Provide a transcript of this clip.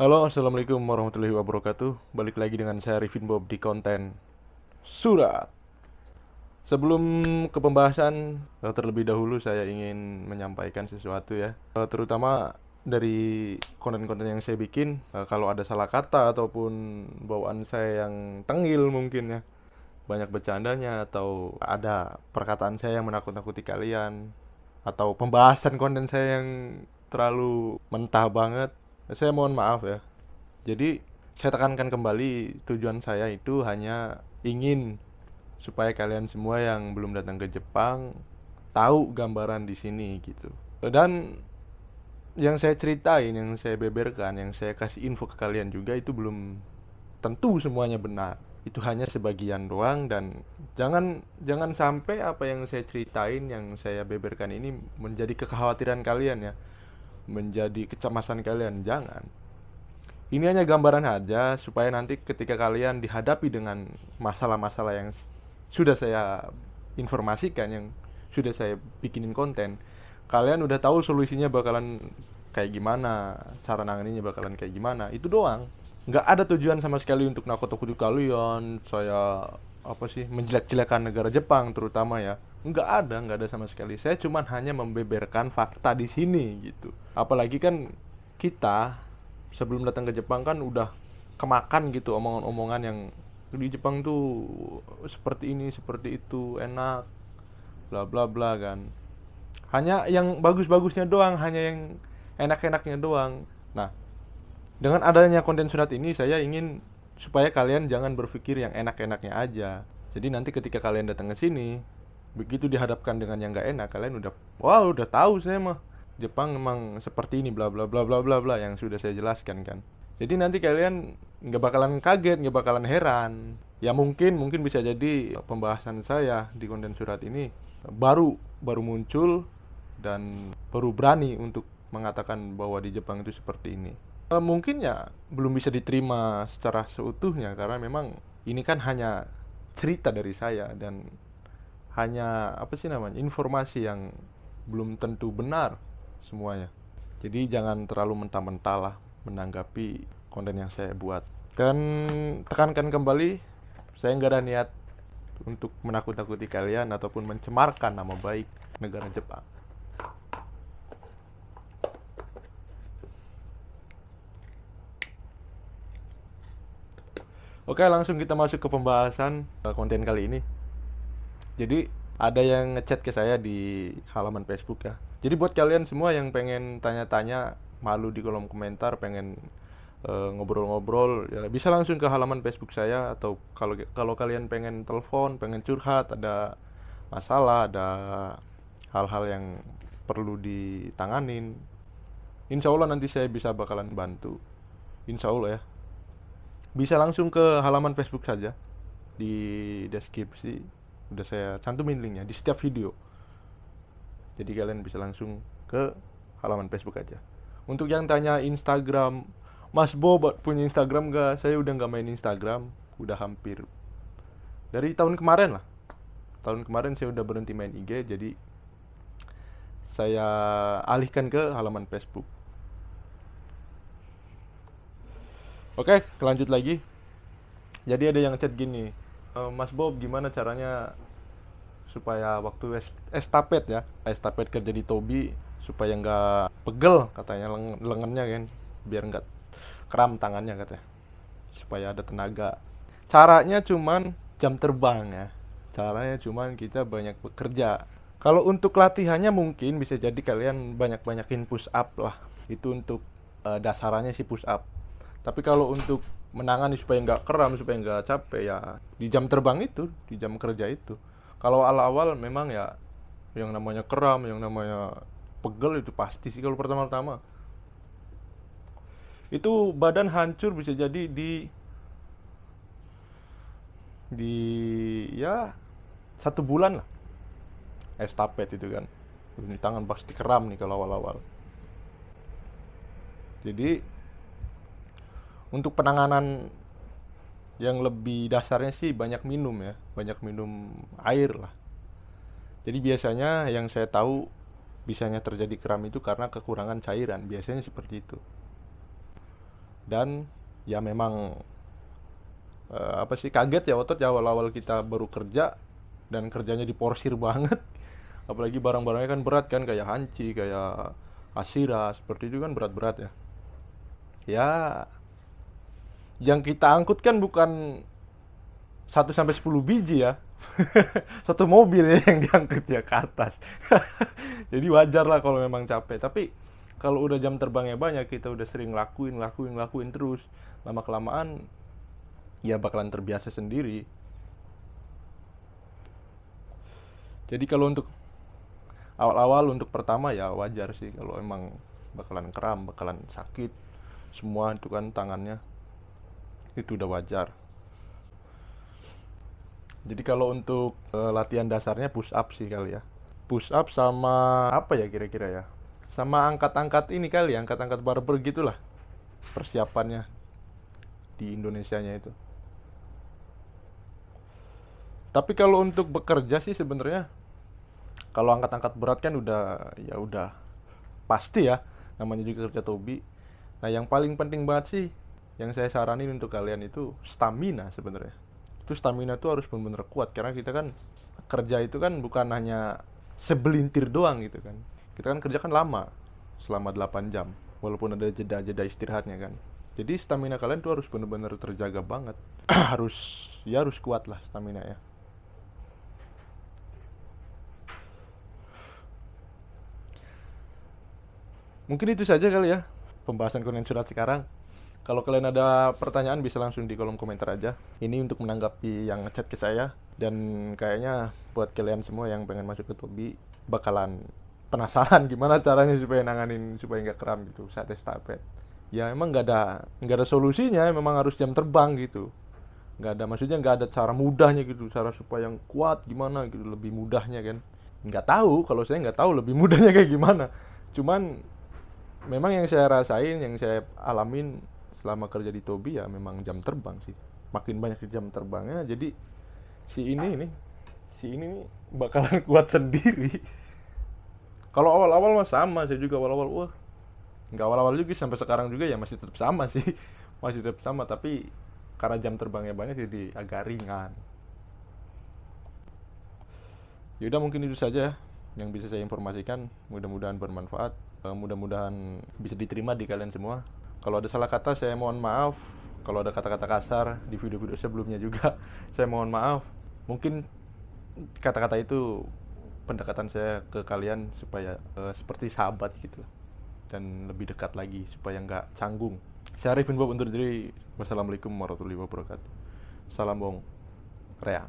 Halo, assalamualaikum warahmatullahi wabarakatuh. Balik lagi dengan saya Rifin Bob di konten surat. Sebelum ke pembahasan, terlebih dahulu saya ingin menyampaikan sesuatu ya. Terutama dari konten-konten yang saya bikin, kalau ada salah kata ataupun bawaan saya yang tengil mungkin ya, banyak bercandanya atau ada perkataan saya yang menakut-nakuti kalian atau pembahasan konten saya yang terlalu mentah banget, saya mohon maaf ya. Jadi saya tekankan kembali, tujuan saya itu hanya ingin supaya kalian semua yang belum datang ke Jepang tahu gambaran di sini gitu. Dan yang saya ceritain, yang saya beberkan, yang saya kasih info ke kalian juga itu belum tentu semuanya benar. Itu hanya sebagian doang, dan jangan jangan sampai apa yang saya ceritain, yang saya beberkan ini menjadi kekhawatiran kalian ya, menjadi kecemasan kalian. Jangan. Ini hanya gambaran aja supaya nanti ketika kalian dihadapi dengan masalah-masalah yang sudah saya informasikan, yang sudah saya bikinin konten, kalian udah tahu solusinya bakalan kayak gimana, cara nanganinnya bakalan kayak gimana. Itu doang. Nggak ada tujuan sama sekali untuk nakut-nakuti kalian, saya apa sih, menjelek-jelekan negara Jepang terutama ya. Nggak ada sama sekali. Saya cuman hanya membeberkan fakta di sini gitu. Apalagi kan kita sebelum datang ke Jepang kan udah kemakan gitu omongan-omongan yang di Jepang tuh seperti ini seperti itu, enak, bla bla bla kan. Hanya yang bagus-bagusnya doang, hanya yang enak-enaknya doang. Nah, dengan adanya konten surat ini saya ingin supaya kalian jangan berpikir yang enak-enaknya aja. Jadi nanti ketika kalian datang ke sini, begitu dihadapkan dengan yang nggak enak, kalian udah, wow, udah tahu saya mah Jepang emang seperti ini, bla bla bla bla bla bla, yang sudah saya jelaskan kan. Jadi nanti kalian nggak bakalan kaget, nggak bakalan heran. Ya mungkin bisa jadi pembahasan saya di konten surat ini baru baru muncul dan baru berani untuk mengatakan bahwa di Jepang itu seperti ini. Mungkin ya belum bisa diterima secara seutuhnya karena memang ini kan hanya cerita dari saya dan hanya apa sih namanya, informasi yang belum tentu benar semuanya. Jadi jangan terlalu mentah-mentah lah menanggapi konten yang saya buat. Dan tekankan kembali, saya nggak ada niat untuk menakut-nakuti kalian ataupun mencemarkan nama baik negara Jepang. Oke, langsung kita masuk ke pembahasan konten kali ini. Jadi ada yang ngechat ke saya di halaman Facebook ya. Jadi buat kalian semua yang pengen tanya-tanya, malu di kolom komentar, pengen ngobrol-ngobrol, ya bisa langsung ke halaman Facebook saya. Atau kalau kalau kalian pengen telepon, pengen curhat, ada masalah, ada hal-hal yang perlu ditanganin, insya Allah nanti saya bisa bakalan bantu. Insya Allah ya. Bisa langsung ke halaman Facebook saja. Di deskripsi udah saya cantumin linknya di setiap video. Jadi kalian bisa langsung ke halaman Facebook aja. Untuk yang tanya Instagram, Mas Bo punya Instagram gak? Saya udah gak main Instagram, udah hampir dari tahun kemarin lah. Tahun kemarin saya udah berhenti main IG, jadi saya alihkan ke halaman Facebook. Oke, lanjut lagi. Jadi ada yang chat gini, Mas Bob gimana caranya supaya waktu estafet ya, estafet kerja di Tobi supaya nggak pegel katanya lengannya kan, biar nggak kram tangannya katanya, supaya ada tenaga. Caranya cuman jam terbang ya, caranya cuman kita banyak bekerja. Kalau untuk latihannya mungkin bisa jadi kalian banyak-banyakin push up lah, itu untuk dasarannya sih push up. Tapi kalau untuk menangani supaya nggak kram, supaya nggak capek ya di jam terbang itu, di jam kerja itu. Kalau awal-awal memang ya yang namanya kram, yang namanya pegel itu pasti sih kalau pertama-tama. Itu badan hancur bisa jadi di ya 1 bulan lah estafet itu kan. Ini tangan pasti kram nih kalau awal-awal. Jadi untuk penanganan yang lebih dasarnya sih banyak minum ya, banyak minum air lah. Jadi biasanya yang saya tahu bisanya terjadi kram itu karena kekurangan cairan, biasanya seperti itu. Dan ya memang kaget ya otot ya awal-awal kita baru kerja dan kerjanya diporsir banget. Apalagi barang-barangnya kan berat kan, kayak hanci, kayak asira, seperti itu kan berat-berat ya. Ya, yang kita angkut kan bukan 1 sampai 10 biji ya. Satu mobil ya yang diangkut ya ke atas. Jadi wajar lah kalau memang capek. Tapi kalau udah jam terbangnya banyak, kita udah sering lakuin terus, lama kelamaan ya bakalan terbiasa sendiri. Jadi kalau untuk awal-awal, untuk pertama ya wajar sih kalau emang bakalan kram, bakalan sakit semua itu kan tangannya, itu udah wajar. Jadi kalau untuk latihan dasarnya push up sih kali ya. Push up sama apa ya kira-kira ya? Sama angkat-angkat ini kali ya, angkat-angkat barbel gitulah persiapannya di Indonesianya itu. Tapi kalau untuk bekerja sih sebenarnya, kalau angkat-angkat berat kan udah ya udah pasti ya, namanya juga kerja Tobi. Nah, yang paling penting banget sih yang saya saranin untuk kalian itu stamina sebenarnya. Itu stamina tuh harus benar-benar kuat, karena kita kan kerja itu kan bukan hanya sebelintir doang gitu kan. Kita kan kerja kan lama, selama 8 jam, walaupun ada jeda-jeda istirahatnya kan. Jadi stamina kalian tuh harus benar-benar terjaga banget. harus kuat lah stamina ya. Mungkin itu saja kali ya pembahasan konten surat sekarang. Kalau kalian ada pertanyaan bisa langsung di kolom komentar aja. Ini untuk menanggapi yang ngechat ke saya. Dan kayaknya buat kalian semua yang pengen masuk ke Tobi bakalan penasaran gimana caranya supaya nanganin, supaya nggak kram gitu saat estafet. Ya emang nggak ada solusinya, memang harus jam terbang gitu. Maksudnya nggak ada cara mudahnya gitu, cara supaya yang kuat gimana gitu, lebih mudahnya kan. Nggak tahu, kalau saya nggak tahu lebih mudahnya kayak gimana. Cuman memang yang saya rasain, yang saya alamin selama kerja di Tobi ya memang jam terbang sih. Makin banyak jam terbangnya, jadi si ini nih bakalan kuat sendiri. Kalau awal-awal mah sama, saya juga awal-awal nggak awal-awal juga, sampai sekarang juga ya masih tetap sama sih. Masih tetap sama, tapi karena jam terbangnya banyak jadi agak ringan. Yaudah, mungkin itu saja yang bisa saya informasikan. Mudah-mudahan bermanfaat, mudah-mudahan bisa diterima di kalian semua. Kalau ada salah kata saya mohon maaf. Kalau ada kata-kata kasar di video-video sebelumnya juga saya mohon maaf. Mungkin kata-kata itu pendekatan saya ke kalian supaya seperti sahabat gitu, dan lebih dekat lagi supaya nggak canggung. Saya Arifin Bob undur diri. Wassalamualaikum warahmatullahi wabarakatuh. Salam bong rea.